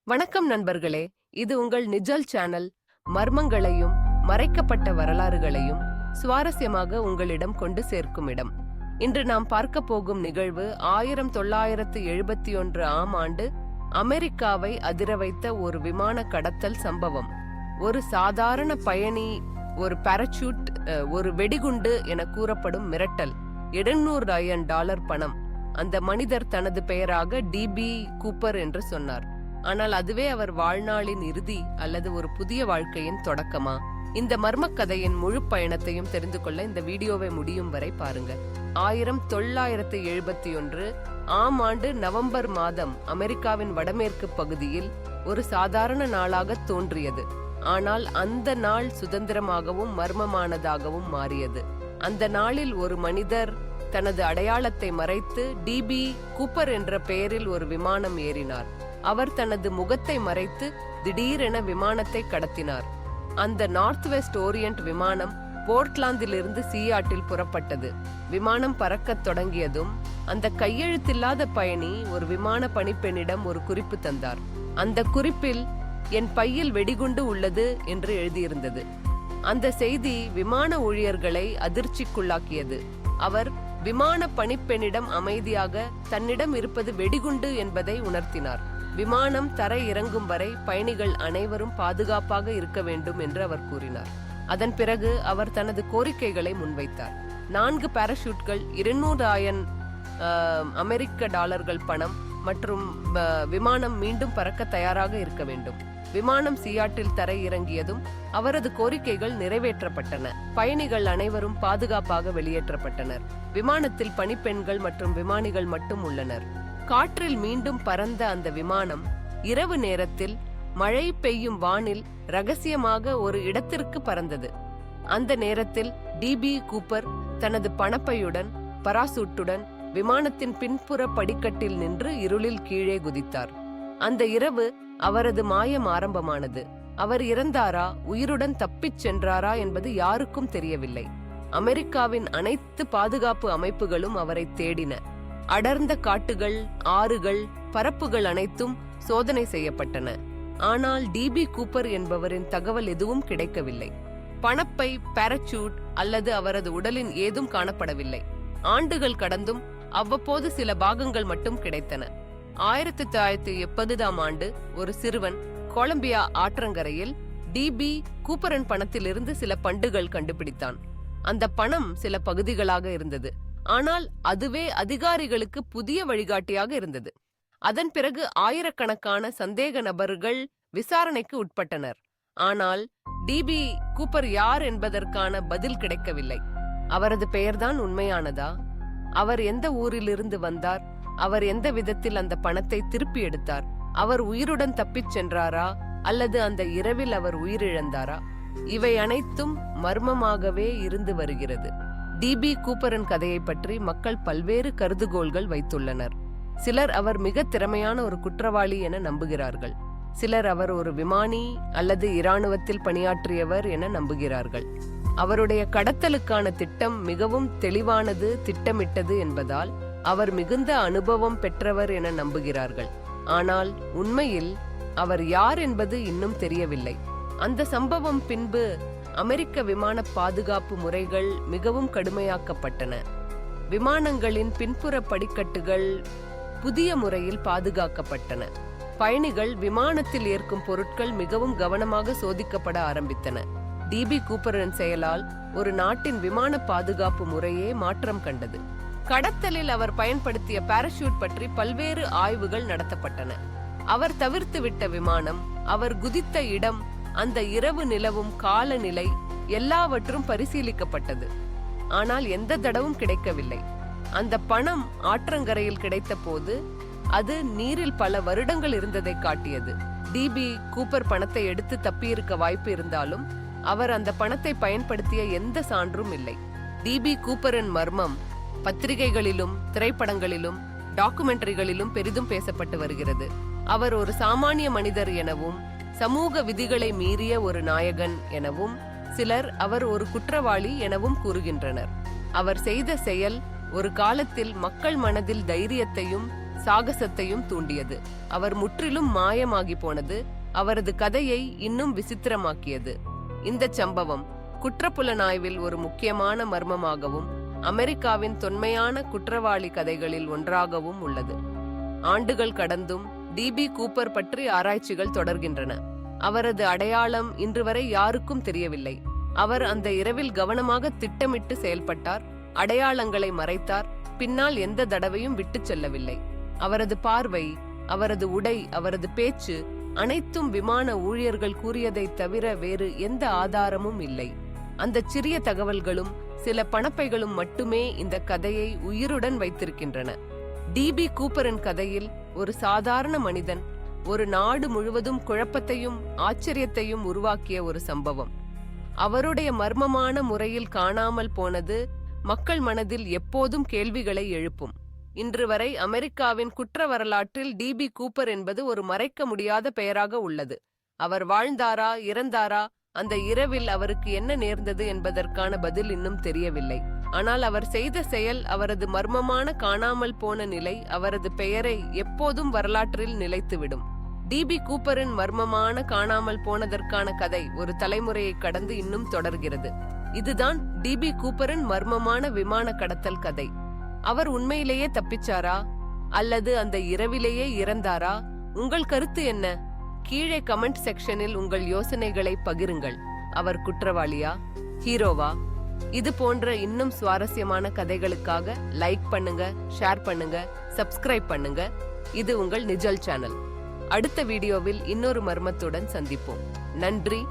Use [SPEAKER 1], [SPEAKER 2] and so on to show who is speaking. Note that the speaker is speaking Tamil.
[SPEAKER 1] வணக்கம் நண்பர்களே, இது உங்கள் நிஜல் சேனல். மர்மங்களையும் மறைக்கப்பட்ட வரலாறுகளையும் சுவாரஸ்யமாக உங்களிடம் கொண்டு சேர்க்கும் இடம். இன்று நாம் பார்க்க போகும் நிகழ்வு 1971 ஆம் ஆண்டு அமெரிக்காவை அதிர வைத்த ஒரு விமான கடத்தல் சம்பவம். ஒரு சாதாரண பயணி, ஒரு பாராசூட், ஒரு வெடிகுண்டு என கூறப்படும் மிரட்டல், $700,000 பணம். அந்த மனிதர் தனது பெயராக டிபி கூப்பர் என்று சொன்னார். ஆனால் அதுவே அவர் வாழ்நாளின் இறுதி அல்லது ஒரு புதிய வாழ்க்கையின் தொடக்கமா? இந்த மர்மக்கதையின் முழு பயணத்தையும் தெரிந்து கொள்ள இந்த வீடியோவை முடியும் வரை பாருங்க. 1971 ஆம் ஆண்டு நவம்பர் மாதம் அமெரிக்காவின் வடமேற்கு பகுதியில் ஒரு சாதாரண நாளாக தோன்றியது. ஆனால் அந்த நாள் சுதந்திரமாகவும் மர்மமானதாகவும் மாறியது. அந்த நாளில் ஒரு மனிதர் தனது அடையாளத்தை மறைத்து டிபி கூப்பர் என்ற பெயரில் ஒரு விமானம் ஏறினார். அவர் தனது முகத்தை மறைத்து திடீரென விமானத்தை கடத்தினார். அந்த நார்த் வெஸ்ட் ஓரியன்ட் விமானம் போர்ட்லாந்திலிருந்து சியாட்டில் புறப்பட்டது. விமானம் பறக்கத் தொடங்கியதும் அந்த கையெழுத்தில்லாத பயணி ஒரு விமான பணிப்பெண்ணிடம் ஒரு குறிப்பு தந்தார். அந்த குறிப்பில் "என் பையில் வெடிகுண்டு உள்ளது" என்று எழுதியிருந்தது. அந்த செய்தி விமான ஊழியர்களை அதிர்ச்சிக்குள்ளாக்கியது. அவர் விமான பணிப்பெண்ணிடம் அமைதியாக தன்னிடம் இருப்பது வெடிகுண்டு என்பதை உணர்த்தினார். விமானம் தரை இறங்கும் வரை பயணிகள் அனைவரும் பாதுகாப்பாக இருக்க வேண்டும் என்று அவர் கூறினார். அதன் பிறகு அவர் தனது கோரிக்கைகளை முன்வைத்தார். 4 பாராசூட்கள், $200,000 பணம் மற்றும் விமானம் மீண்டும் பறக்க தயாராக இருக்க வேண்டும். விமானம் சியாட்டில் தரை இறங்கியதும் அவரது கோரிக்கைகள் நிறைவேற்றப்பட்டன. பயணிகள் அனைவரும் பாதுகாப்பாக வெளியேற்றப்பட்டனர். விமானத்தில் பணிப்பெண்கள் மற்றும் விமானிகள் மட்டும் உள்ளனர். காற்றில் மீண்டும் பறந்த அந்த விமானம் இரவு நேரத்தில் மழை பெய்யும் வானில் ரகசியமாக ஒரு இடத்திற்கு பறந்தது. அந்த நேரத்தில் டிபி கூப்பர் தனது பணப்பையுடன் பராசூட்டுடன் விமானத்தின் பின்புற படிக்கட்டில் நின்று இருளில் கீழே குதித்தார். அந்த இரவு அவரது மாயம் ஆரம்பமானது. அவர் இறந்தாரா, உயிருடன் தப்பிச் சென்றாரா என்பது யாருக்கும் தெரியவில்லை. அமெரிக்காவின் அனைத்து பாதுகாப்பு அமைப்புகளும் அவரை தேடின. அடர்ந்த காட்டுகள், ஆறுகள், பரப்புகள் அனைத்தும் சோதனை செய்யப்பட்டன. ஆனால் டிபி கூப்பர் என்பவரின் தகவல் எதுவும் கிடைக்கவில்லை. பணப்பை, பாராசூட் அல்லது அவரது உடலின் ஏதும் காணப்படவில்லை. ஆண்டுகள் கடந்தும் அவ்வப்போது சில பாகங்கள் மட்டும் கிடைத்தன. 1970 ஆண்டு ஒரு சிறுவன் கொலம்பியா ஆற்றங்கரையில் டிபி கூப்பரின் பணத்திலிருந்து சில பண்டுகள் கண்டுபிடித்தான். அந்த பணம் சில பகுதிகளாக இருந்தது. ஆனால் அதுவே அதிகாரிகளுக்கு புதிய வழிகாட்டியாக இருந்தது. அதன் பிறகு ஆயிரக்கணக்கான சந்தேக நபர்கள் விசாரணைக்கு உட்பட்டனர். ஆனால் டிபி கூப்பர் யார் என்பதற்கான பதில் கிடைக்கவில்லை. அவரது பெயர்தான் உண்மையானதா? அவர் எந்த ஊரிலிருந்து வந்தார்? அவர் எந்த விதத்தில் அந்த பணத்தை திருப்பி எடுத்தார்? அவர் உயிருடன் தப்பிச் சென்றாரா அல்லது அந்த இரவில் அவர் உயிரிழந்தாரா? இவை அனைத்தும் மர்மமாகவே இருந்து வருகிறது. டிபி கூப்பரின் கதையை பற்றி மக்கள் பல்வேறு கருதுகோள்கள் வைத்துள்ளனர். சிலர் அவர் மிக திறமையான ஒரு குற்றவாளி என நம்புகிறார்கள். சிலர் அவர் ஒரு விமானி அல்லது இராணுவத்தில் பணியாற்றியவர் என நம்புகிறார்கள். அவருடைய கடத்தலுக்கான திட்டம் மிகவும் தெளிவானது, திட்டமிட்டது என்பதால் அவர் மிகுந்த அனுபவம் பெற்றவர் என நம்புகிறார்கள். ஆனால் உண்மையில் அவர் யார் என்பது இன்னும் தெரியவில்லை. அந்த சம்பவம் பின்பு அமெரிக்க விமான பாதுகாப்பு முறைகள் மிகவும் கடுமையாக்கப்பட்டன. விமானங்களின் பின்புற படிக்கட்டுகள் புதிய முறையில் பாதுகாக்கப்பட்டன. பயணிகள் விமானத்தில் ஏற்கும் பொருட்கள் மிகவும் கவனமாக சோதிக்கப்பட ஆரம்பித்தன. டிபி கூப்பரின் செயலால் ஒரு நாட்டின் விமான பாதுகாப்பு முறையே மாற்றம் கண்டது. கடத்தலில் அவர் பயன்படுத்திய பாராசூட் பற்றி பல்வேறு ஆய்வுகள் நடத்தப்பட்டன. அவர் தவிர்த்துவிட்ட விமானம், அவர் குதித்த இடம், அந்த இரவு நிலவும் காலநிலை எல்லாவற்றும் பரிசீலிக்கப்பட்டது. ஆனால் எந்த தடவும் கிடைக்கவில்லை. அந்த பணம் ஆற்றங்கரையில் கிடைத்த போது அது நீரில் பல வருடங்கள் இருந்ததை காட்டியது. டிபி கூப்பர் பணத்தை எடுத்து தப்பியிருக்க வாய்ப்பு இருந்தாலும் அவர் அந்த பணத்தை பயன்படுத்திய எந்த சான்றும் இல்லை. டிபி கூப்பரின் மர்மம் பத்திரிகைகளிலும் திரைப்படங்களிலும் டாக்குமெண்டரிகளிலும் பெரிதும் பேசப்பட்டு வருகிறது. அவர் ஒரு சாமானிய மனிதர் எனவும் சமூக விதிகளை மீறிய ஒரு நாயகன் எனவும், சிலர் அவர் ஒரு குற்றவாளி எனவும் கூறுகின்றனர். அவர் செய்த செயல் ஒரு காலத்தில் மக்கள் மனதில் தைரியத்தையும் சாகசத்தையும் தூண்டியது. அவர் முற்றிலும் மாயமாகி போனது அவரது கதையை இன்னும் விசித்திரமாக்கியது. இந்த சம்பவம் குற்றப்புலனாய்வில் ஒரு முக்கியமான மர்மமாகவும் அமெரிக்காவின் தொன்மையான குற்றவாளி கதைகளில் ஒன்றாகவும் உள்ளது. ஆண்டுகள் கடந்தும் டிபி கூப்பர் பற்றி ஆராய்ச்சிகள் தொடர்கின்றன. அவரது அடையாளம் இன்று வரை யாருக்கும் தெரியவில்லை. அவர் அந்த இரவில் கவனமாக திட்டமிட்டு செயல்பட்டார், அடையாளங்களை மறைத்தார், பின்னால் எந்த தடவையும் விட்டுச் செல்லவில்லை. அவரது பார்வை, அவரது உடை, அவரது பேச்சு அனைத்தும் விமான ஊழியர்கள் கூறியதைத் தவிர வேறு எந்த ஆதாரமும் இல்லை. அந்த சிறிய தகவல்களும் சில பணப்பைகளும் மட்டுமே இந்த கதையை உயிருடன் வைத்திருக்கின்றன. டிபி கூப்பரின் கதையில் ஒரு சாதாரண மனிதன் ஒரு நாடு முழுவதும் குழப்பத்தையும் ஆச்சரியத்தையும் உருவாக்கிய ஒரு சம்பவம். அவருடைய மர்மமான முறையில் காணாமல் போனது மக்கள் மனதில் எப்போதும் கேள்விகளை எழுப்பும். இன்று வரை அமெரிக்காவின் குற்ற வரலாற்றில் டிபி கூப்பர் என்பது ஒரு மறைக்க முடியாத பெயராக உள்ளது. அவர் வாழ்ந்தாரா, இறந்தாரா, அந்த இரவில் அவருக்கு என்ன நேர்ந்தது என்பதற்கான பதில் இன்னும் தெரியவில்லை. ஆனால் அவர் செய்த செயல், அவரது மர்மமான காணாமல் போன நிலை அவரது பெயரை எப்போதும் வரலாற்றில் நிலைத்துவிடும். டிபி கூப்பரின் மர்மமான காணாமல் போனதற்கான கதை ஒரு தலைமுறையை கடந்து இன்னும் தொடர்கிறது. இதுதான் டிபி கூப்பரின் மர்மமான விமான கடத்தல் கதை. அவர் உண்மையிலேயே தப்பிச்சாரா அல்லது அந்த இரவிலேயே இறந்தாரா? உங்கள் கருத்து என்ன? கீழே கமெண்ட் செக்ஷனில் உங்கள் யோசனைகளை பகிருங்கள். அவர் குற்றவாளியா, ஹீரோவா? இது போன்ற இன்னும் சுவாரஸ்யமான கதைகளுக்காக லைக் பண்ணுங்க, ஷேர் பண்ணுங்க, சப்ஸ்கிரைப் பண்ணுங்க. இது உங்கள் நிஜல் சேனல். அடுத்த வீடியோவில் இன்னொரு மர்மத்துடன் சந்திப்போம். நன்றி.